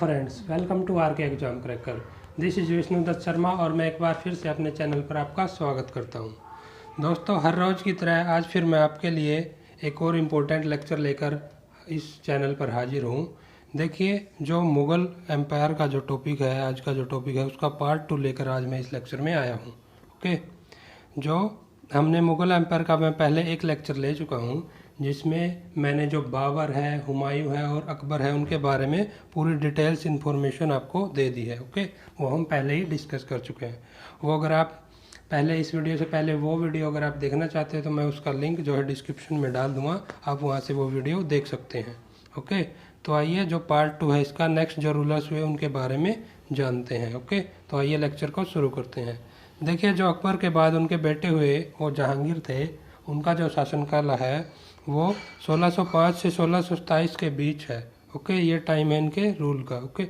Friends, welcome to R K exam cracker. This is Vishnu Dutt Sharma और मैं एक बार फिर से अपने चैनल पर आपका स्वागत करता हूं। दोस्तों, हर रोज़ की तरह आज फिर मैं आपके लिए एक और इम्पोर्टेंट लेक्चर लेकर इस चैनल पर हाजिर हूं। देखिए, जो मुग़ल एम्पायर का जो टॉपिक है, आज का जो टॉपिक है, उसका पार्ट 2 लेकर आज मैं इस लेक्चर में आया हूँ। ओके, जो हमने मुग़ल एम्पायर का मैं पहले एक लेक्चर ले चुका हूँ, जिसमें मैंने जो बाबर है, हुमायूं है और अकबर है, उनके बारे में पूरी डिटेल्स इन्फॉर्मेशन आपको दे दी है। ओके, वो हम पहले ही डिस्कस कर चुके हैं। वो अगर आप पहले इस वीडियो से पहले वो वीडियो अगर आप देखना चाहते हैं तो मैं उसका लिंक जो है डिस्क्रिप्शन में डाल दूँगा, आप वहाँ से वो वीडियो देख सकते हैं। ओके, तो आइए जो पार्ट 2 है इसका, नेक्स्ट जो रूलर्स हुए उनके बारे में जानते हैं। ओके, तो आइए लेक्चर को शुरू करते हैं। देखिए, जो अकबर के बाद उनके बेटे हुए वो जहांगीर थे, उनका जो शासनकाल है वो 1605 से 1627 के बीच है। ओके, ये टाइम है इनके रूल का। ओके,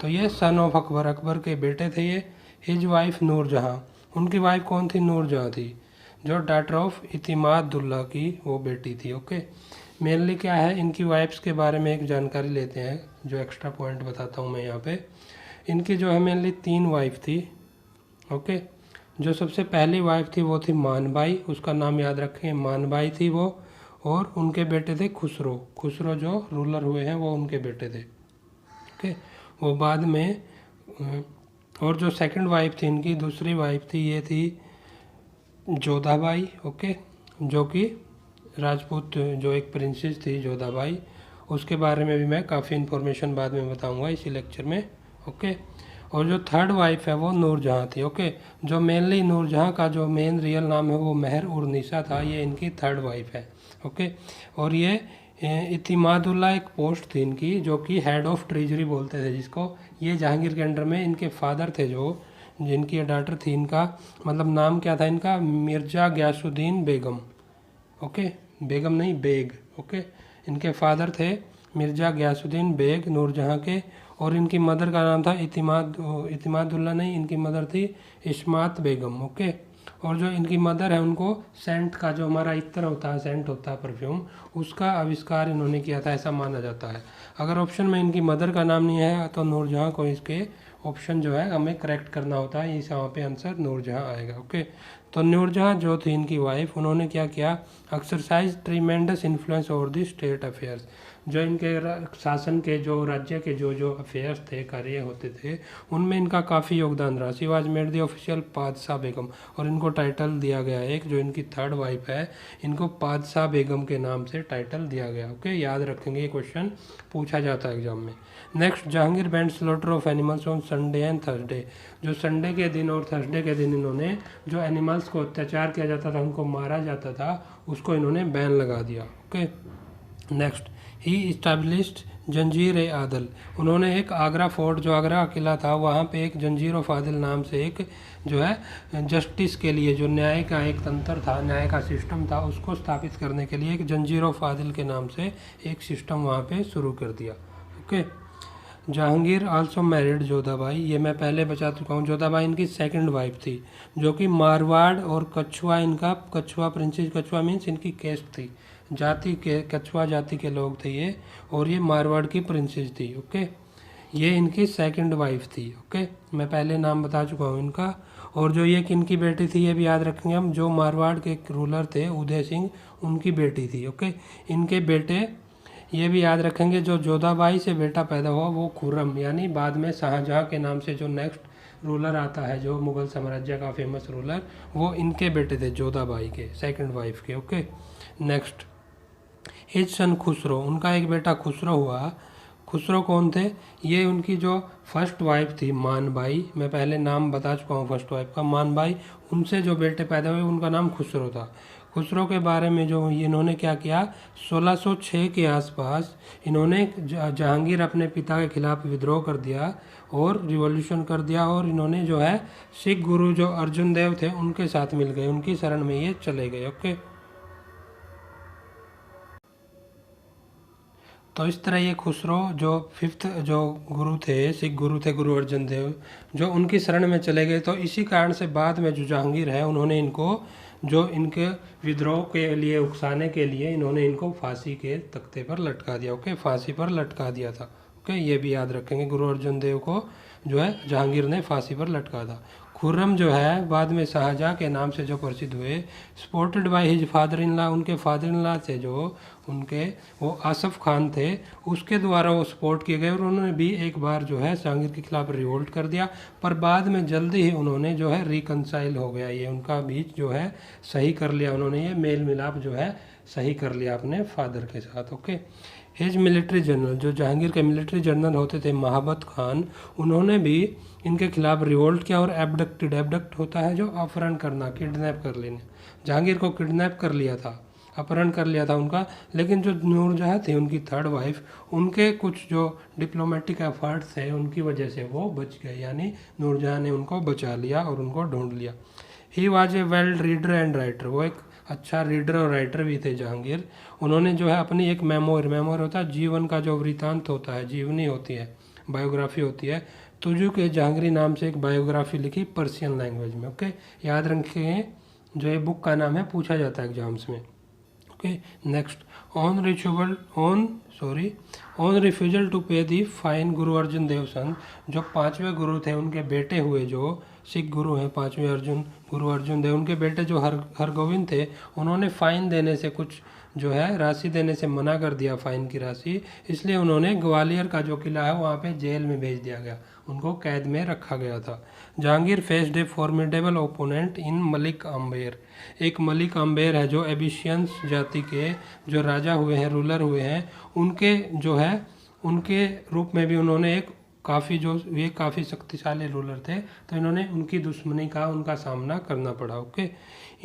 तो ये सन ऑफ अकबर, अकबर के बेटे थे ये। हिज वाइफ नूरजहाँ, उनकी वाइफ कौन थी? नूरजहाँ थी, जो डॉटर ऑफ इतिमादुल्ला की वो बेटी थी। ओके, मेनली क्या है, इनकी वाइफ्स के बारे में एक जानकारी लेते हैं, जो एक्स्ट्रा पॉइंट बताता हूँ मैं यहाँ पे। इनकी जो है मेनली 3 वाइफ थी। ओके, जो सबसे पहली वाइफ थी वो थी मानबाई, उसका नाम याद रखें, मानबाई थी वो। और उनके बेटे थे खुसरो। खुसरो जो रूलर हुए हैं वो उनके बेटे थे। ओके, वो बाद में और जो सेकंड वाइफ थी इनकी, दूसरी वाइफ थी, ये थी जोधाबाई। ओके, जो कि राजपूत जो एक प्रिंसेस थी जोधाबाई, उसके बारे में भी मैं काफ़ी इन्फॉर्मेशन बाद में बताऊंगा इसी लेक्चर में। ओके, और जो थर्ड वाइफ है वो नूरजहाँ थी। ओके, जो मेनली नूरजहाँ का जो मेन रियल नाम है वो मेहर उर निसा था, ये इनकी थर्ड वाइफ है। ओके, और ये इतिमादुल्ला एक पोस्ट थी इनकी, जो कि हेड ऑफ ट्रेजरी बोलते थे जिसको। ये जहांगीर के अंडर में इनके फादर थे, जो जिनकी डॉटर थी, इनका मतलब नाम क्या था इनका? मिर्जा गयासुद्दीन बेगम। ओके, बेगम नहीं, बेग। ओके, इनके फादर थे मिर्जा गयासुद्दीन बेग नूरजहाँ के, और इनकी मदर का नाम था इतिमादुल्ला नहीं, इनकी मदर थी इस्मात बेगम। ओके, और जो इनकी मदर है उनको सेंट का, जो हमारा इत्र होता है, सेंट होता है परफ्यूम, उसका आविष्कार इन्होंने किया था, ऐसा माना जाता है। अगर ऑप्शन में इनकी मदर का नाम नहीं है तो नूरजहाँ को इसके ऑप्शन जो है हमें करेक्ट करना होता है, इस यहाँ पे आंसर नूरजहाँ आएगा। ओके, तो नूरजहाँ जो थी इनकी वाइफ, उन्होंने क्या किया? Exercise tremendous influence over the state affairs. जो इनके शासन के, जो राज्य के जो जो अफेयर्स थे, कार्य होते थे, उनमें इनका काफ़ी योगदान रहा। She was made the official Padshah Begum, और इनको टाइटल दिया गया एक, जो इनकी थर्ड वाइफ है, इनको पादशाह बेगम के नाम से टाइटल दिया गया। ओके, याद रखेंगे, ये क्वेश्चन पूछा जाता है एग्जाम में। Next, Jahangir band slaughter of animals on Sunday and Thursday. जो संडे के दिन और थर्सडे के दिन इन्होंने जो एनिमल्स को अत्याचार किया जाता था, उनको मारा जाता था, उसको इन्होंने बैन लगा दिया। ओके, नेक्स्ट, ही इस्टेब्लिश्ड जंजीर ए आदल। उन्होंने एक आगरा फोर्ट, जो आगरा किला था, वहाँ पे एक जंजीर ऑफ आदल नाम से एक जो है जस्टिस के लिए, जो न्याय का एक तंत्र था, न्याय का सिस्टम था, उसको स्थापित करने के लिए एक जंजीर ऑफ आदल के नाम से एक सिस्टम वहाँ पे शुरू कर दिया। Okay, Jahangir also married Jodha Bai, ये मैं पहले बता चुका हूँ। जोधाबाई इनकी सेकंड वाइफ थी, जो कि मारवाड़ और कछुआ, इनका कछुआ प्रिंसेस, कछुआ मीन्स इनकी कैस्ट थी, जाति के, कछुआ जाति के लोग थे ये, और ये मारवाड़ की प्रिंसेस थी। ओके, ये इनकी सेकंड वाइफ थी। ओके, मैं पहले नाम बता चुका हूँ इनका। और जो ये किनकी बेटी थी ये भी याद रखेंगे हम, जो मारवाड़ के रूलर थे उदय सिंह, उनकी बेटी थी। ओके, इनके बेटे ये भी याद रखेंगे, जो जोधाबाई से बेटा पैदा हुआ वो खुर्रम, यानी बाद में शाहजहाँ के नाम से जो नेक्स्ट रूलर आता है, जो मुगल साम्राज्य का फेमस रूलर, वो इनके बेटे थे, जोधाबाई के, सेकंड वाइफ के। Okay, next, his son Khusro, उनका एक बेटा खुसरो हुआ। खुसरो कौन थे? ये उनकी जो फर्स्ट वाइफ थी मानबाई, मैं पहले नाम बता चुका हूँ फर्स्ट वाइफ का, मानबाई, उनसे जो बेटे पैदा हुए उनका नाम खुसरो था। खुसरो के बारे में जो इन्होंने क्या किया, 1606 के आसपास इन्होंने जहांगीर अपने पिता के खिलाफ विद्रोह कर दिया और रिवॉल्यूशन कर दिया, और इन्होंने जो है सिख गुरु जो अर्जुन देव थे उनके साथ मिल गए, उनकी शरण में ये चले गए। ओके, तो इस तरह ये खुसरो जो फिफ्थ जो गुरु थे, सिख गुरु थे, गुरु अर्जन देव, जो उनकी शरण में चले गए। तो इसी कारण से बाद में जो जहांगीर है, उन्होंने इनको जो इनके विद्रोह के लिए उकसाने के लिए इन्होंने इनको फांसी के तख्ते पर लटका दिया। ओके, फांसी पर लटका दिया था। ओके, ये भी याद रखेंगे। गुरु अर्जुन देव को जो है जहांगीर ने फांसी पर लटका था। खुर्रम जो है बाद में शाहजहाँ के नाम से जो प्रसिद्ध हुए, supported by his father in law, उनके फादर इन लॉ से जो उनके वो आसफ खान थे उसके द्वारा वो सपोर्ट किए गए, और उन्होंने भी एक बार जो है जहांगीर के खिलाफ रिवोल्ट कर दिया, पर बाद में जल्दी ही उन्होंने जो है रिकनसाइल हो गया, ये उनका बीच जो है सही कर लिया, उन्होंने ये मेल मिलाप जो है सही कर लिया अपने फादर के साथ। ओके, हिज मिलिट्री जनरल, जो जहांगीर के मिलिट्री जनरल होते थे महाबत खान, उन्होंने भी इनके खिलाफ रिवोल्ट किया और एबडक्टेड, एबडक्ट होता है जो अपहरण करना, किडनैप कर लेना, जहांगीर को किडनैप कर लिया था, अपहरण कर लिया था उनका। लेकिन जो नूरजहाँ थी उनकी थर्ड वाइफ, उनके कुछ जो डिप्लोमेटिक एफर्ट्स थे उनकी वजह से वो बच गए, यानी नूरजहाँ ने उनको बचा लिया और उनको ढूंढ लिया। He was a well reader and writer, वो एक अच्छा रीडर और राइटर भी थे जहांगीर। उन्होंने जो है अपनी एक मेमोर होता है जीवन का जो वृतांत होता है, जीवनी होती है, बायोग्राफी होती है, तुजू के जहांगीरी नाम से एक बायोग्राफी लिखी पर्शियन लैंग्वेज में। ओके, याद रखें जो ये बुक का नाम है, पूछा जाता है एग्जाम्स में। Okay, next, on refusal to pay the fine, गुरु अर्जुन देव संघ, जो 5वें गुरु थे उनके बेटे हुए, जो सिख गुरु हैं 5वें गुरु अर्जुन देव, उनके बेटे जो हरगोविंद थे, उन्होंने फाइन देने से, कुछ जो है राशि देने से मना कर दिया, फाइन की राशि, इसलिए उन्होंने ग्वालियर का जो किला है वहाँ पे जेल में भेज दिया गया, उनको कैद में रखा गया था। जहांगीर फेस्ड ए फॉर्मिडेबल ओपोनेंट इन मलिक आम्बेर, एक मलिक आम्बेर है जो एबिशियंस जाति के जो राजा हुए हैं, रूलर हुए हैं, उनके जो है उनके रूप में भी उन्होंने एक ये काफ़ी शक्तिशाली रूलर थे, तो इन्होंने उनकी दुश्मनी का उनका सामना करना पड़ा। Okay,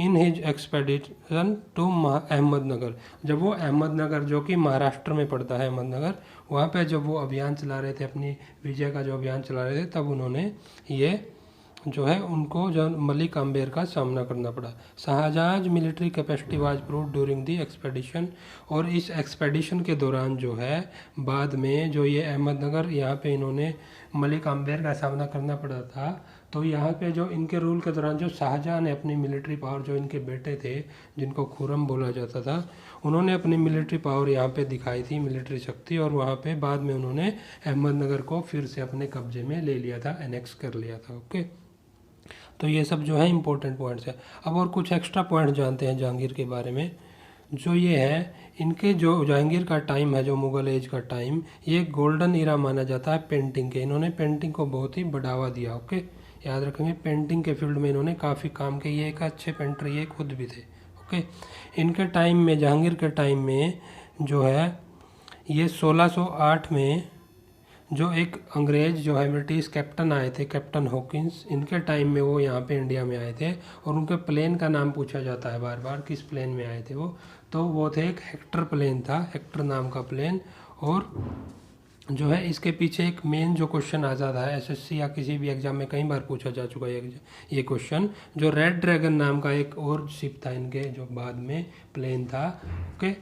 in his expedition to Ahmednagar, जब वो अहमदनगर जो कि महाराष्ट्र में पड़ता है अहमदनगर, वहाँ पे जब वो अभियान चला रहे थे, अपनी विजय का जो अभियान चला रहे थे, तब उन्होंने ये जो है उनको जो मलिक आम्बेर का सामना करना पड़ा। Shahjahan military capacity was prove during the expedition, और इस एक्सपेडिशन के दौरान जो है बाद में जो ये अहमदनगर यहाँ पे इन्होंने मलिक आम्बेर का सामना करना पड़ा था, तो यहाँ पे जो इनके रूल के दौरान जो शाहजहाँ ने अपनी मिलिट्री पावर, जो इनके बेटे थे जिनको खुर्रम बोला जाता था, उन्होंने अपनी मिलिट्री पावर यहाँ पे दिखाई थी, मिलिट्री शक्ति, और वहाँ पे बाद में उन्होंने अहमदनगर को फिर से अपने कब्जे में ले लिया था, एनेक्स कर लिया था। ओके, तो ये सब जो है इम्पोर्टेंट पॉइंट्स है। अब और कुछ एक्स्ट्रा पॉइंट जानते हैं जहांगीर के बारे में। जो ये है, इनके जो जहांगीर का टाइम है, जो मुग़ल एज का टाइम, ये गोल्डन इरा माना जाता है पेंटिंग के। इन्होंने पेंटिंग को बहुत ही बढ़ावा दिया। ओके, याद रखेंगे पेंटिंग के फील्ड में इन्होंने काफ़ी काम किया, ये एक अच्छे पेंटर ये खुद भी थे। ओके, इनके टाइम में, जहांगीर के टाइम में जो है ये 1608 में जो एक अंग्रेज़ जो है ब्रिटिश कैप्टन आए थे, कैप्टन हॉकिंस, इनके टाइम में वो यहाँ पे इंडिया में आए थे, और उनके प्लेन का नाम पूछा जाता है बार बार, किस प्लेन में आए थे वो, तो वो थे एक हेक्टर प्लेन था, हेक्टर नाम का प्लेन। और जो है इसके पीछे एक मेन जो क्वेश्चन आ जाता है एसएससी या किसी भी एग्जाम में कई बार पूछा जा चुका है ये क्वेश्चन, जो रेड ड्रैगन नाम का एक और शिप था इनके, जो बाद में प्लेन था। ओके,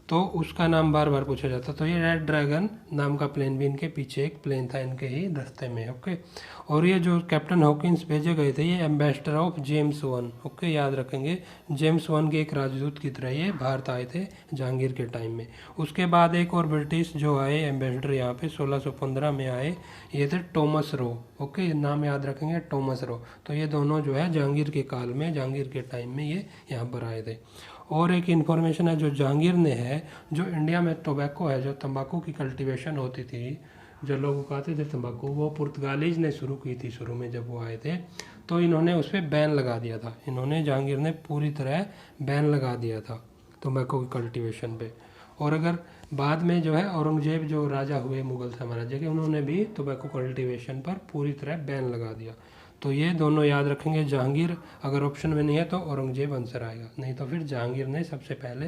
तो उसका नाम बार बार पूछा जाता, तो ये रेड ड्रैगन नाम का प्लेन भी इनके पीछे एक प्लेन था, इनके ही दस्ते में। ओके, और ये जो कैप्टन हॉकिंस भेजे गए थे, ये ambassador of James one. Okay, याद रखेंगे जेम्स वन के एक राजदूत की तरह ये भारत आए थे जहांगीर के टाइम में। उसके बाद एक और ब्रिटिश जो आए एम्बेसडर यहाँ पे 1615 में आए, ये थे टॉमस रो। ओके, नाम याद रखेंगे टॉमस रो। तो ये दोनों जो है जहांगीर के काल में, जहांगीर के टाइम में ये यहाँ पर आए थे। और एक इन्फॉर्मेशन है जो जहांगीर ने है, जो इंडिया में टोबैको है, जो तंबाकू की कल्टीवेशन होती थी, जो लोग उगाते थे तंबाकू, वो पुर्तगालीज ने शुरू की थी शुरू में जब वो आए थे, तो इन्होंने उस पर बैन लगा दिया था। इन्होंने जहांगीर ने पूरी तरह बैन लगा दिया था तंबाकू की कल्टीवेशन पे। और अगर बाद में जो है औरंगजेब जो राजा हुए मुगल साम्राज्य के, उन्होंने भी तंबाकू कल्टीवेशन पर पूरी तरह बैन लगा दिया। तो ये दोनों याद रखेंगे। जहांगीर अगर ऑप्शन में नहीं है तो औरंगजेब आंसर आएगा, नहीं तो फिर जहांगीर ने सबसे पहले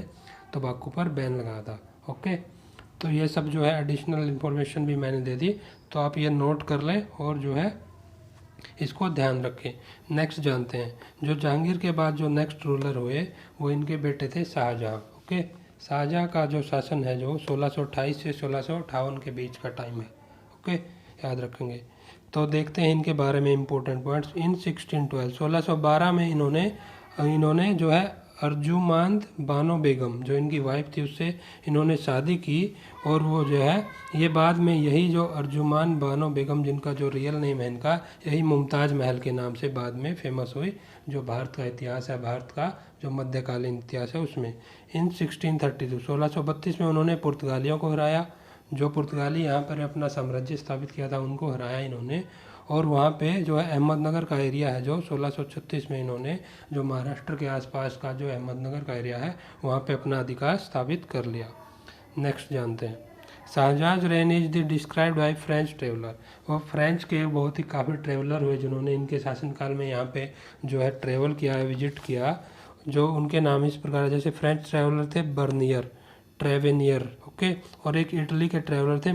तंबाकू पर बैन लगाया था। ओके, तो ये सब जो है एडिशनल इन्फॉर्मेशन भी मैंने दे दी, तो आप ये नोट कर लें और जो है इसको ध्यान रखें। नेक्स्ट जानते हैं, जो जहांगीर के बाद जो नेक्स्ट रूलर हुए वो इनके बेटे थे शाहजहाँ। ओके, शाहजहाँ का जो शासन है जो 1628 से 1658 के बीच का टाइम है। ओके, याद रखेंगे। तो देखते हैं इनके बारे में इम्पोर्टेंट पॉइंट्स। इन 1612 में इन्होंने जो है अर्जुमांद बानो बेगम जो इनकी वाइफ थी उससे इन्होंने शादी की, और वो जो है ये बाद में यही जो अर्जुमान बानो बेगम जिनका जो रियल नेम है इनका, यही मुमताज़ महल के नाम से बाद में फेमस हुई। जो भारत का इतिहास है, भारत का जो मध्यकालीन इतिहास है उसमें इन 1632 में उन्होंने पुर्तगालियों को हराया। जो पुर्तगाली यहाँ पर अपना साम्राज्य स्थापित किया था उनको हराया इन्होंने, और वहाँ पे जो है अहमदनगर का एरिया है जो 1636 में इन्होंने जो महाराष्ट्र के आसपास का जो अहमदनगर का एरिया है वहाँ पे अपना अधिकार स्थापित कर लिया। नेक्स्ट जानते हैं, Shahjahan reign is the described by French traveller. वो फ्रेंच के बहुत ही काफ़ी ट्रेवलर हुए जिन्होंने इनके शासनकाल में यहाँ पे जो है ट्रेवल किया है, विजिट किया। जो उनके नाम इस प्रकार है, जैसे फ्रेंच ट्रेवलर थे बर्नियर, ट्रेवेनियर, ओके, और एक इटली के ट्रेवलर थे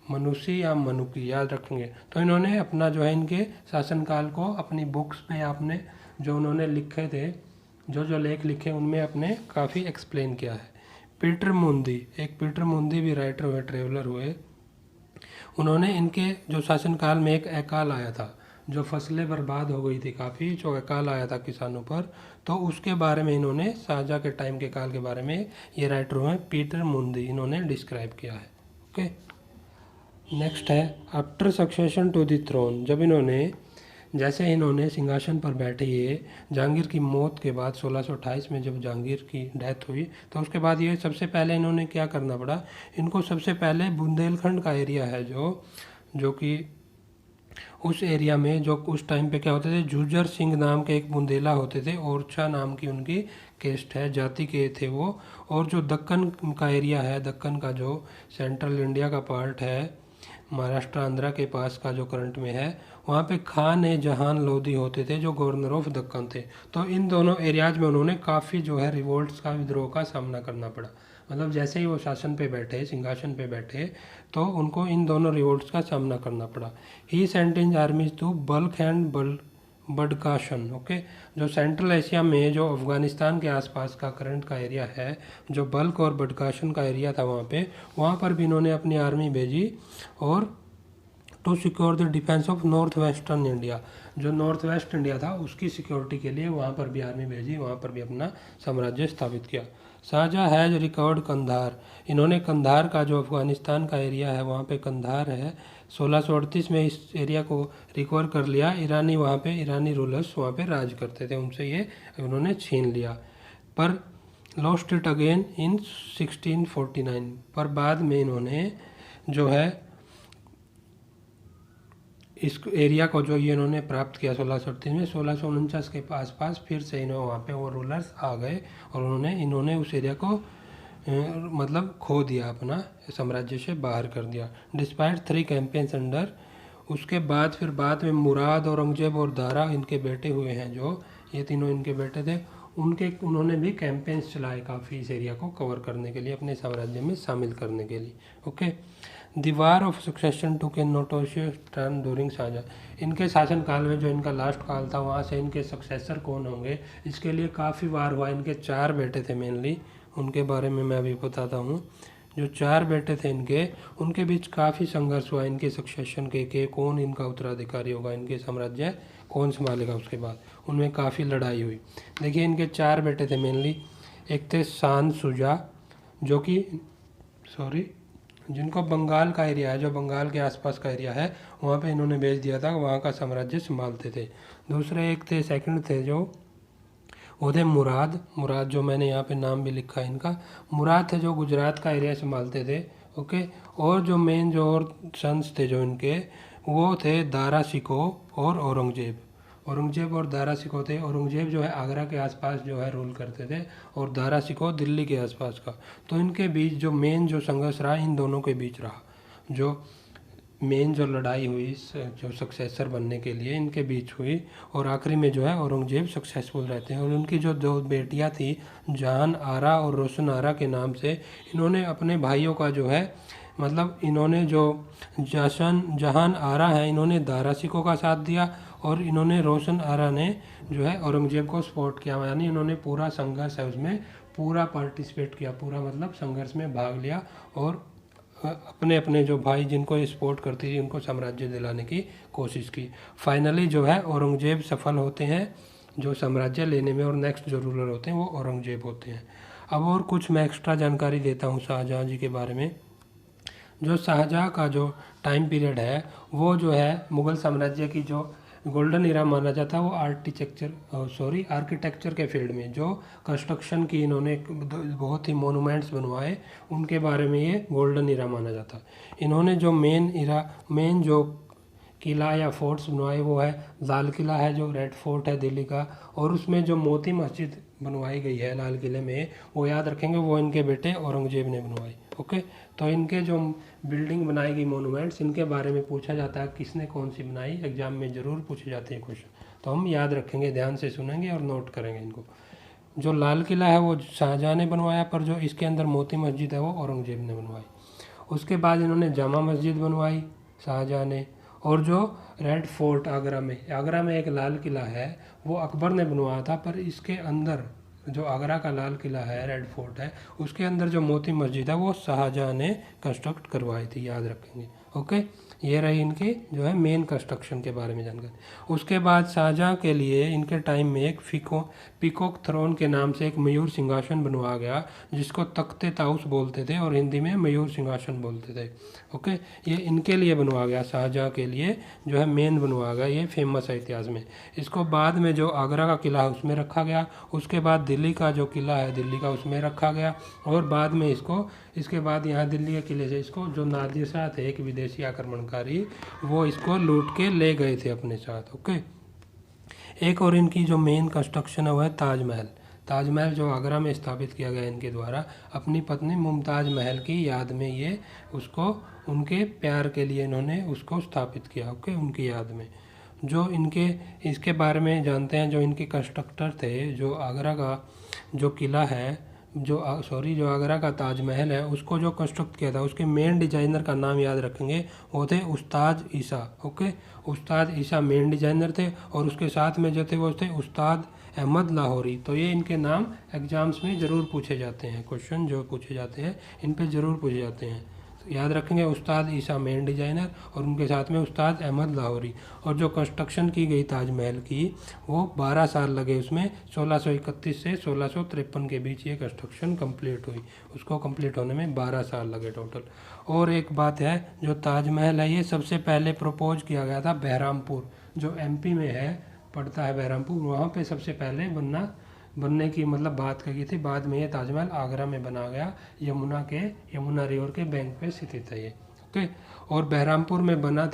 मनुसी या मनुकी, याद रखेंगे। तो इन्होंने अपना जो है इनके शासनकाल को अपनी बुक्स में आपने जो उन्होंने लिखे थे, जो लेख लिखे उनमें अपने काफ़ी एक्सप्लेन किया है। पीटर मुंदी भी राइटर हुए, ट्रेवलर हुए। उन्होंने इनके जो शासनकाल में एक अकाल आया था, जो फसलें बर्बाद हो गई थी काफ़ी, जो अकाल आया था किसानों पर, तो उसके बारे में इन्होंने शाहजहाँ के टाइम के काल के बारे में ये राइटर हुए पीटर मुंदी, इन्होंने डिस्क्राइब किया है। ओके, नेक्स्ट है after succession to the throne. जब जैसे इन्होंने सिंहासन पर बैठे, ये जहांगीर की मौत के बाद 1628 में जब जहांगीर की डेथ हुई तो उसके बाद ये सबसे पहले इन्होंने क्या करना पड़ा, इनको सबसे पहले बुंदेलखंड का एरिया है जो कि उस एरिया में जो उस टाइम पे क्या होते थे, जूजर सिंह नाम के एक बुंदेला होते थे, ओरछा नाम की उनकी केस्ट है, जाति के थे वो। और जो दक्कन का एरिया है, दक्कन का जो सेंट्रल इंडिया का पार्ट है, महाराष्ट्र आंध्रा के पास का जो करंट में है, वहाँ पे खान ए जहान लोधी होते थे जो गवर्नर ऑफ दक्कन थे। तो इन दोनों एरियाज में उन्होंने काफ़ी जो है रिवोल्ट्स का, विद्रोह का सामना करना पड़ा। मतलब जैसे ही वो शासन पे बैठे, सिंहासन पे बैठे, तो उनको इन दोनों रिवोल्ट्स का सामना करना पड़ा। He sent in armies to Balkh and Badakhshan, okay. जो सेंट्रल एशिया में जो अफगानिस्तान के आसपास का करंट का एरिया है, जो बल्क और बडकाशन का एरिया था वहाँ पर भी इन्होंने अपनी आर्मी भेजी, और to secure the defence of north western India, जो नॉर्थ वेस्ट इंडिया था उसकी सिक्योरिटी के लिए वहाँ पर भी आर्मी भेजी, वहाँ पर भी अपना साम्राज्य स्थापित किया। Shahjahan has recovered Kandahar. इन्होंने कंधार का जो अफगानिस्तान का एरिया है वहाँ पे कंधार है, 1638 में इस एरिया को रिकवर कर लिया। ईरानी रूलर्स वहाँ पे राज करते थे, उनसे ये उन्होंने छीन लिया, पर लॉस्ट इट अगेन इन 1649। पर बाद में इन्होंने जो है इस एरिया को जो ये इन्होंने प्राप्त किया 1638 में, 1649 के आसपास फिर से इन्होंने वहाँ पे वो रूलर्स आ गए और इन्होंने उस एरिया को मतलब खो दिया, अपना साम्राज्य से बाहर कर दिया। डिस्पाइट 3 कैंपेन्स अंडर, उसके बाद फिर बाद में मुराद, औरंगजेब और दारा इनके बेटे हुए हैं, जो ये तीनों इनके बेटे थे, उन्होंने भी कैंपेन्स चलाए काफ़ी इस एरिया को कवर करने के लिए, अपने साम्राज्य में शामिल करने के लिए। Okay, the war of succession took notorious turn during Shahjahan. इनके शासनकाल में जो इनका लास्ट काल था, वहाँ से इनके सक्सेसर कौन होंगे, इसके लिए काफ़ी वार हुआ। इनके 4 बेटे थे मेनली, उनके बारे में मैं अभी बताता हूँ। जो 4 बेटे थे इनके, उनके बीच काफ़ी संघर्ष हुआ इनके सक्सेशन के कौन इनका उत्तराधिकारी होगा, इनके साम्राज्य कौन संभालेगा उसके बाद, उनमें काफ़ी लड़ाई हुई। देखिए इनके 4 बेटे थे मेनली, एक थे शान शुजा जिनको बंगाल का एरिया है, जो बंगाल के आसपास का एरिया है वहाँ पे इन्होंने भेज दिया था, वहाँ का साम्राज्य संभालते थे। दूसरे सेकंड थे जो वो थे मुराद, जो मैंने यहाँ पे नाम भी लिखा है इनका, मुराद थे जो गुजरात का एरिया संभालते थे, ओके। और जो मेन जो और सन्स थे जो इनके, वो थे दारा शिको और औरंगजेब और दारा शिको थे। औरंगजेब जो है आगरा के आसपास जो है रूल करते थे, और दारा शिको दिल्ली के आसपास का। तो इनके बीच जो मेन जो संघर्ष रहा, इन दोनों के बीच रहा, जो मेन जो लड़ाई हुई जो सक्सेसर बनने के लिए इनके बीच हुई, और आखिरी में जो है औरंगजेब सक्सेसफुल रहते हैं। और उनकी जो 2 बेटियां थी, जहान आरा और रोशन आरा के नाम से, इन्होंने अपने भाइयों का जो है मतलब इन्होंने जो जहान आरा है, इन्होंने दारा शिको का साथ दिया, और इन्होंने रोशन आरा ने जो है औरंगजेब को सपोर्ट किया। यानी इन्होंने पूरा संघर्ष है उसमें पूरा पार्टिसिपेट किया, पूरा मतलब संघर्ष में भाग लिया, और अपने अपने जो भाई जिनको ये सपोर्ट करती थी उनको साम्राज्य दिलाने की कोशिश की। फाइनली जो है औरंगजेब सफल होते हैं, जो साम्राज्य लेने में, और नेक्स्ट जो रूलर होते हैं वो औरंगजेब होते हैं। अब और कुछ मैं एक्स्ट्रा जानकारी देता हूँ शाहजहाँ जी के बारे में। जो शाहजहाँ का जो टाइम पीरियड है वो जो है मुग़ल साम्राज्य की जो गोल्डन इरा माना जाता है वो आर्किटेक्चर के फील्ड में जो कंस्ट्रक्शन की इन्होंने बहुत ही मोनूमेंट्स बनवाए, उनके बारे में ये गोल्डन इरा माना जाता है। इन्होंने जो मेन जो किला या फोर्ट्स बनवाए वो है लाल किला है, जो रेड फोर्ट है दिल्ली का, और उसमें जो मोती मस्जिद बनवाई गई है लाल किले में, वो याद रखेंगे वो इनके बेटे औरंगजेब ने बनवाई। ओके, तो इनके जो बिल्डिंग बनाई गई मोनूमेंट्स, इनके बारे में पूछा जाता है किसने कौन सी बनाई, एग्जाम में ज़रूर पूछे जाते हैं क्वेश्चन, तो हम याद रखेंगे, ध्यान से सुनेंगे और नोट करेंगे इनको। जो लाल किला है वो शाहजहाँ ने बनवाया, पर जो इसके अंदर मोती मस्जिद है वो औरंगजेब ने बनवाई। उसके बाद इन्होंने जामा मस्जिद बनवाई शाहजहाँ ने, और जो रेड फोर्ट आगरा में एक लाल किला है वो अकबर ने बनवाया था, पर इसके अंदर जो आगरा का लाल किला है, रेड फोर्ट है, उसके अंदर जो मोती मस्जिद है वो शाहजहाँ ने कंस्ट्रक्ट करवाई थी, याद रखेंगे। ओके, ये रही इनकी जो है मेन कंस्ट्रक्शन के बारे में जानकारी। उसके बाद शाहजहाँ के लिए इनके टाइम में एक पीकॉक थ्रोन के नाम से एक मयूर सिंहासन बनवाया गया, जिसको तख्ते ताउस बोलते थे और हिंदी में मयूर सिंहासन बोलते थे। ओके, ये इनके लिए बनवा गया, शाहजहाँ के लिए जो है मेन बनवा गया, ये फेमस है इतिहास में। इसको बाद में जो आगरा का किला है उसमें रखा गया, उसके बाद दिल्ली का जो किला है दिल्ली का उसमें रखा गया, और बाद में इसके बाद यहाँ दिल्ली के किले से इसको जो नादिर शाह थे एक विदेशी आक्रमणकारी, वो इसको लूट के ले गए थे अपने साथ। ओके, एक और इनकी जो मेन कंस्ट्रक्शन है वो है ताजमहल जो आगरा में स्थापित किया गया इनके द्वारा अपनी पत्नी मुमताज़ महल की याद में, ये उसको उनके प्यार के लिए इन्होंने उसको स्थापित किया। ओके, उनकी याद में जो इनके इसके बारे में जानते हैं, जो इनके कंस्ट्रक्टर थे, जो आगरा का जो किला है जो आगरा का ताजमहल है उसको जो कंस्ट्रक्ट किया था, उसके मेन डिजाइनर का नाम याद रखेंगे, वो थे उस्ताद ईसा। ओके, उस्ताद ईसा मेन डिजाइनर थे, और उसके साथ में जो थे वो थे उस्ताद अहमद लाहौरी। तो ये इनके नाम एग्जाम्स में ज़रूर पूछे जाते हैं, क्वेश्चन जो पूछे जाते हैं इन पे ज़रूर पूछे जाते हैं, तो याद रखेंगे उस्ताद ईसा मेन डिजाइनर और उनके साथ में उस्ताद अहमद लाहौरी। और जो कंस्ट्रक्शन की गई ताजमहल की वो 12 साल लगे उसमें, 1631 से 1653 के बीच ये कंस्ट्रक्शन कंप्लीट हुई, उसको कंप्लीट होने में 12 साल लगे टोटल। और एक बात है, जो ताजमहल है ये सबसे पहले प्रपोज किया गया था बहरामपुर, जो एमपी में है, पड़ता है बहरामपुर, वहाँ पे सबसे पहले बनने की मतलब बात कही थी। बाद में ये ताजमहल आगरा में बना गया, यमुना रिवर के बैंक पे स्थित है ये। ओके, और बहरामपुर में बनना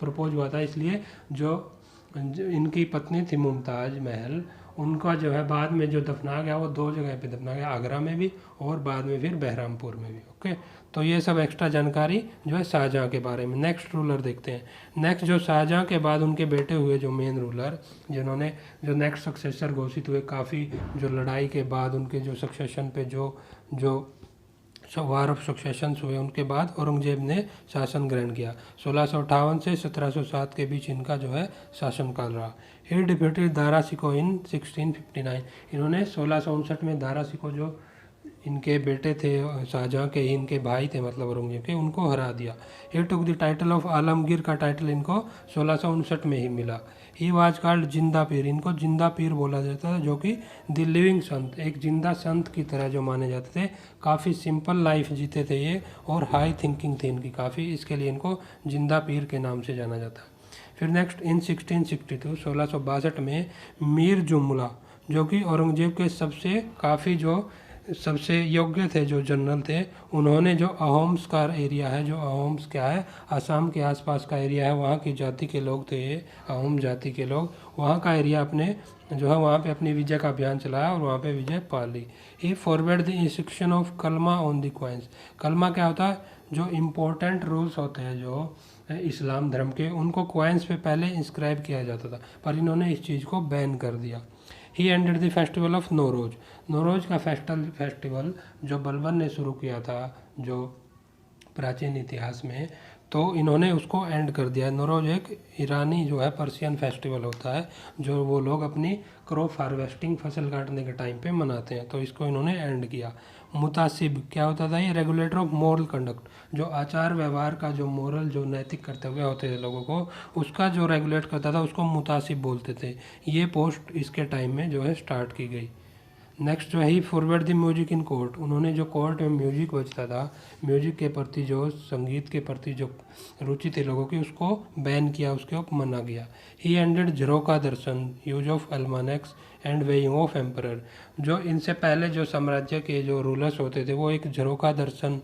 प्रपोज हुआ था, इसलिए जो इनकी पत्नी थी मुमताज़ महल, उनका जो है बाद में जो दफना गया वो 2 जगह पे दफना गया, आगरा में भी और बाद में फिर बहरामपुर में भी। ओके, तो ये सब एक्स्ट्रा जानकारी जो है शाहजहाँ के बारे में। नेक्स्ट रूलर देखते हैं। नेक्स्ट जो शाहजहाँ के बाद उनके बेटे हुए जो मेन रूलर, जिन्होंने जो नेक्स्ट सक्सेसर घोषित हुए, काफ़ी जो लड़ाई के बाद उनके जो सक्सेशन पे जो वार ऑफ सक्सेशंस हुए, उनके बाद औरंगजेब ने शासन ग्रहण किया। 1658 से 1707 के बीच इनका जो है शासनकाल रहा। ही डिफीटेड दारा शिकोह इन 1659। इन्होंने 1659 में दारा शिकोह जो इनके बेटे थे शाहजहाँ के, इनके भाई थे मतलब औरंगजेब के, उनको हरा दिया। He took the title of Alamgir का टाइटल इनको 1659 में ही मिला। ही वाज कॉल्ड जिंदा पीर, इनको जिंदा पीर बोला जाता था, जो कि द लिविंग संत, एक जिंदा संत की तरह जो माने जाते थे। काफ़ी सिंपल लाइफ जीते थे ये, और हाई थिंकिंग थी इनकी काफ़ी, इसके लिए इनको जिंदा पीर के नाम से जाना जाता है। फिर नेक्स्ट इन 1662 में मीर जुमला, जो कि औरंगजेब के सबसे योग्य थे जो जनरल थे, उन्होंने जो अहोम्स का एरिया है, जो अहोम्स क्या है, असम के आसपास का एरिया है, वहाँ की जाति के लोग थे ये, अहोम जाति के लोग, वहाँ का एरिया अपने जो है वहाँ पे अपनी विजय का अभियान चलाया और वहाँ पे विजय पा ली। ही फॉरवर्ड द इंस्क्रिप्शन ऑफ कलमा ऑन द कॉइन्स। कलमा क्या होता है, जो इम्पोर्टेंट रूल्स होते हैं जो इस्लाम धर्म के, उनको कॉइन्स पे पहले इंस्क्राइब किया जाता था, पर इन्होंने इस चीज़ को बैन कर दिया। He ended the festival of Nauroz का फेस्टिवल जो बलबन ने शुरू किया था जो प्राचीन इतिहास में, तो इन्होंने उसको एंड कर दिया। नौरोज एक ईरानी जो है पर्शियन फेस्टिवल होता है जो वो लोग अपनी क्रॉप हार्वेस्टिंग फसल काटने के टाइम पे मनाते हैं, तो इसको इन्होंने एंड किया। मुतासिब क्या होता था? ये रेगुलेटर ऑफ मॉरल कंडक्ट, जो आचार व्यवहार का जो मॉरल जो नैतिक कर्तव्य होते थे लोगों को उसका जो रेगुलेट करता था उसको मुतासिब बोलते थे। ये पोस्ट इसके टाइम में जो है स्टार्ट की गई। नेक्स्ट जो है he forward the music in court, उन्होंने जो कोर्ट में म्यूजिक बजता था, म्यूजिक के प्रति जो संगीत के प्रति जो रुचि थी लोगों की उसको बैन किया, उसके ऊपर मना किया। He ended Jharokha Darshan, use of almanacs and weighing of emperor, जो इनसे पहले जो साम्राज्य के जो रूलर्स होते थे वो एक झरोका दर्शन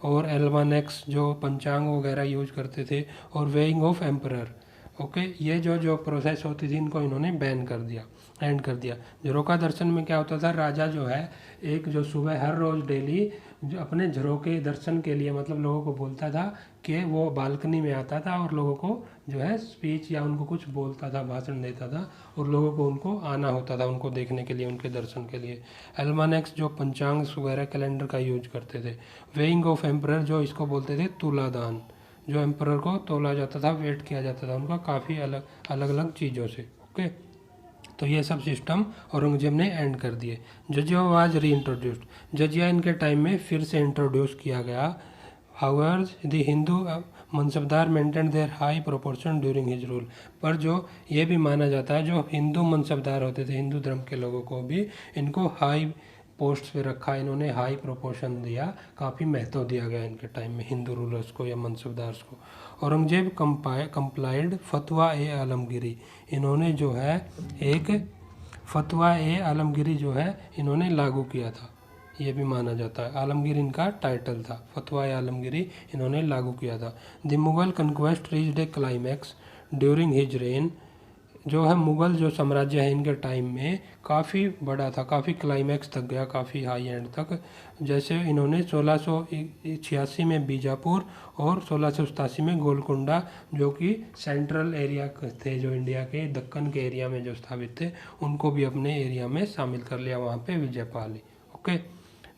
और एल्मानेक्स जो पंचांग वगैरह यूज करते थे और वेइंग ऑफ एम्परर, ओके, ये जो जो प्रोसेस होती थी इनको इन्होंने बैन कर दिया, एंड कर दिया। झरोका दर्शन में क्या होता था? राजा जो है एक जो सुबह हर रोज़ डेली जो अपने झरोके दर्शन के लिए मतलब लोगों को बोलता था कि वो बालकनी में आता था और लोगों को जो है स्पीच या उनको कुछ बोलता था, भाषण देता था और लोगों को उनको आना होता था उनको देखने के लिए, उनके दर्शन के लिए। एल्मानेक्स जो पंचांग वगैरह कैलेंडर का यूज करते थे। वेइंग ऑफ एम्परर जो इसको बोलते थे तुलादान, जो एम्परर को तोला जाता था, वेट किया जाता था उनका काफ़ी अलग अलग चीज़ों से, ओके। तो ये सब सिस्टम औरंगजेब ने एंड कर दिए। जजिया वाज री इंट्रोड्यूस्ड, जजिया इनके टाइम में फिर से इंट्रोड्यूस किया गया। However the Hindu mansabdar maintain their high proportion during his rule, पर जो ये भी माना जाता है जो हिंदू मनसबदार होते थे हिंदू धर्म के लोगों को भी इनको हाई पोस्ट पे रखा, इन्होंने हाई प्रोपोर्शन दिया, काफ़ी महत्व दिया गया इनके टाइम में हिंदू रूलर्स को या मनसबदार्स को। औरंगजेब कंप्लाइड फतवा ए आलमगिरी, इन्होंने जो है एक फतवा ए आलमगिरी जो है इन्होंने लागू किया था, ये भी माना जाता है। आलमगीर इनका टाइटल था, फतवा ए आलमगिरी इन्होंने लागू किया था। The Mughal conquest reached A climax during his rain, जो है मुग़ल जो साम्राज्य है इनके टाइम में काफ़ी बड़ा था, काफ़ी क्लाइमैक्स तक गया, काफ़ी हाई एंड तक। जैसे इन्होंने 1686 में बीजापुर और 1687 में गोलकुंडा जो कि सेंट्रल एरिया थे जो इंडिया के दक्कन के एरिया में जो स्थापित थे उनको भी अपने एरिया में शामिल कर लिया, वहाँ पे विजय पा ली, ओके।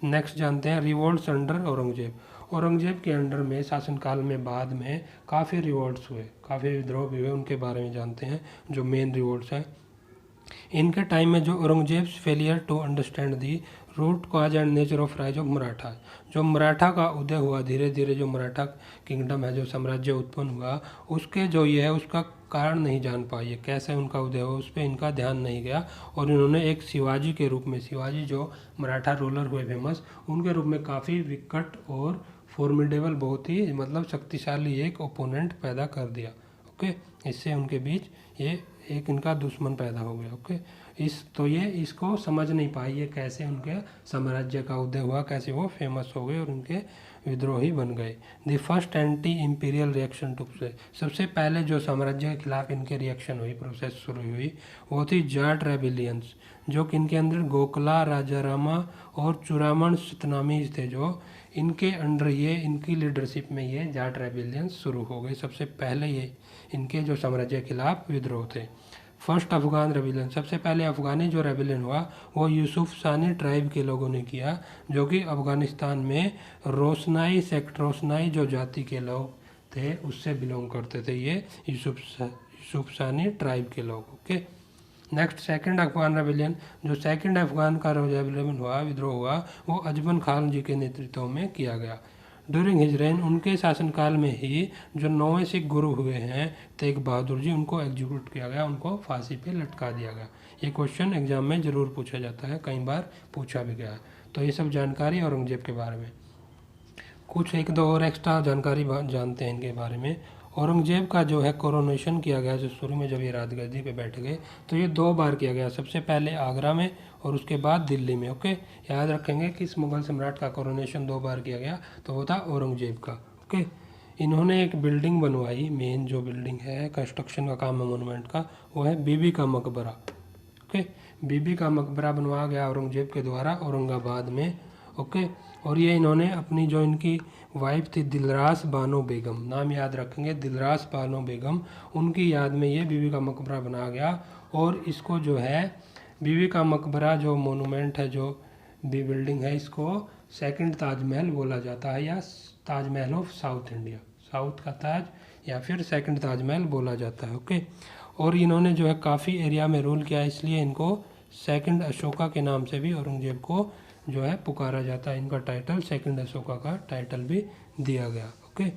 नेक्स्ट जानते हैं रिवोल्ट्स अंडर औरंगजेब। औरंगजेब के अंडर में शासनकाल में बाद में काफ़ी रिवोल्ट्स हुए, काफ़ी विद्रोह भी हुए, उनके बारे में जानते हैं जो मेन रिवोल्ट्स हैं। इनके टाइम में जो Aurangzeb's failure to understand the root cause and nature of rise of Maratha, जो मराठा का उदय हुआ धीरे धीरे, जो मराठा किंगडम है जो साम्राज्य उत्पन्न हुआ उसके जो ये है उसका कारण नहीं जान पाई, कैसे उनका उदय हुआ उस पर इनका ध्यान नहीं गया और इन्होंने एक शिवाजी के रूप में, शिवाजी जो मराठा रूलर हुए फेमस, उनके रूप में काफ़ी विकट और फॉर्मिडेबल बहुत ही मतलब शक्तिशाली एक ओपोनेंट पैदा कर दिया, ओके। इससे उनके बीच ये एक इनका दुश्मन पैदा हो गया, ओके। ये इसको समझ नहीं पाई ये कैसे उनके साम्राज्य का उदय हुआ, कैसे वो फेमस हो गए और उनके विद्रोही बन गए। The first anti imperial reaction took place, सबसे पहले जो साम्राज्य के खिलाफ इनके रिएक्शन हुई, प्रोसेस शुरू हुई, वो थी जाट रेबिलियंस, जो कि इनके अंदर गोखला, राजारामा और चुरामन सतनामी थे, जो इनके अंडर ये इनकी लीडरशिप में ये जाट रेबिलियंस शुरू हो गए। सबसे पहले ये इनके जो साम्राज्य के खिलाफ विद्रोह थे। फर्स्ट अफगान रेबिलियन, सबसे पहले अफगानी जो रेबिलियन हुआ वो यूसुफ सानी ट्राइब के लोगों ने किया, जो कि अफगानिस्तान में रोशनाई जो जाति के लोग थे उससे बिलोंग करते थे, ये यूसुफ सानी ट्राइब के लोग, okay. Next second Afghan rebellion, जो सेकंड अफगान का रेबिलियन हुआ, विद्रोह हुआ, वो अजमन खान जी के नेतृत्व में किया गया। ड्यूरिंग हिज रेन, उनके शासनकाल में ही जो 9वें सिख गुरु हुए हैं तेग बहादुर जी, उनको एग्जीक्यूट किया गया, उनको फांसी पे लटका दिया गया। ये क्वेश्चन एग्जाम में ज़रूर पूछा जाता है, कई बार पूछा भी गया है। तो ये सब जानकारी औरंगजेब के बारे में। कुछ एक दो और एक्स्ट्रा जानकारी जानते हैं इनके बारे में। औरंगजेब का जो है कोरोनेशन किया गया, जो शुरू में जब ये राजगद्दी पे बैठ गए तो ये 2 बार किया गया, सबसे पहले आगरा में और उसके बाद दिल्ली में, ओके। याद रखेंगे कि इस मुगल सम्राट का कोरोनेशन 2 बार किया गया, तो वो था औरंगजेब का, ओके। इन्होंने एक बिल्डिंग बनवाई, मेन जो बिल्डिंग है कंस्ट्रक्शन का काम है मोनूमेंट का, वो है बीबी का मकबरा, ओके। बीबी का मकबरा बनवाया गया औरंगजेब के द्वारा औरंगाबाद में, ओके। और ये इन्होंने अपनी जो इनकी वाइफ थी दिलरास बानो बेगम, नाम याद रखेंगे दिलरास बानो बेगम, उनकी याद में ये बीबी का मकबरा बनाया गया। और इसको जो है बीबी का मकबरा जो मोनूमेंट है, जो बिल्डिंग है, इसको सेकंड ताजमहल बोला जाता है या Taj Mahal of south India, south का ताज या फिर सेकंड ताजमहल बोला जाता है। ओके, और इन्होंने जो है काफ़ी एरिया में रूल किया, इसलिए इनको सेकंड अशोका के नाम से भी औरंगजेब को जो है पुकारा जाता है। इनका टाइटल सेकंड अशोका का टाइटल भी दिया गया। ओके,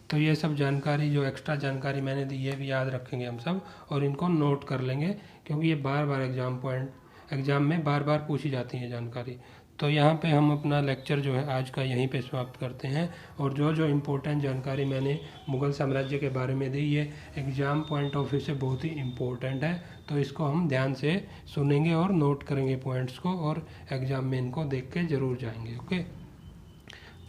तो ये सब जानकारी जो एक्स्ट्रा जानकारी मैंने दी ये भी याद रखेंगे हम सब और इनको नोट कर लेंगे, क्योंकि ये बार बार एग्ज़ाम में बार बार पूछी जाती है जानकारी। तो यहाँ पे हम अपना लेक्चर जो है आज का यहीं पे समाप्त करते हैं। और जो जो इम्पोर्टेंट जानकारी मैंने मुग़ल साम्राज्य के बारे में दी, ये एग्ज़ाम पॉइंट ऑफ व्यू से बहुत ही इम्पोर्टेंट है, तो इसको हम ध्यान से सुनेंगे और नोट करेंगे पॉइंट्स को, और एग्ज़ाम में इनको देख के ज़रूर जाएंगे। ओके,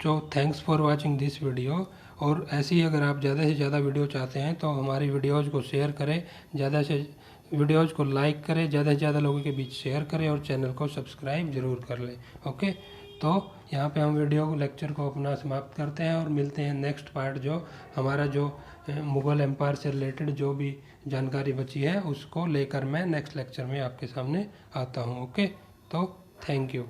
तो thanks for watching this video. और ऐसे ही अगर आप ज़्यादा से ज़्यादा वीडियो चाहते हैं तो हमारी वीडियोज़ को शेयर करें, ज़्यादा से वीडियोज़ को लाइक करें, ज़्यादा से ज़्यादा लोगों के बीच शेयर करें और चैनल को सब्सक्राइब ज़रूर कर लें। ओके, तो यहाँ पे हम वीडियो लेक्चर को अपना समाप्त करते हैं और मिलते हैं नेक्स्ट पार्ट, जो हमारा जो मुग़ल एम्पायर से रिलेटेड जो भी जानकारी बची है उसको लेकर मैं नेक्स्ट लेक्चर में आपके सामने आता हूँ। ओके, तो थैंक यू।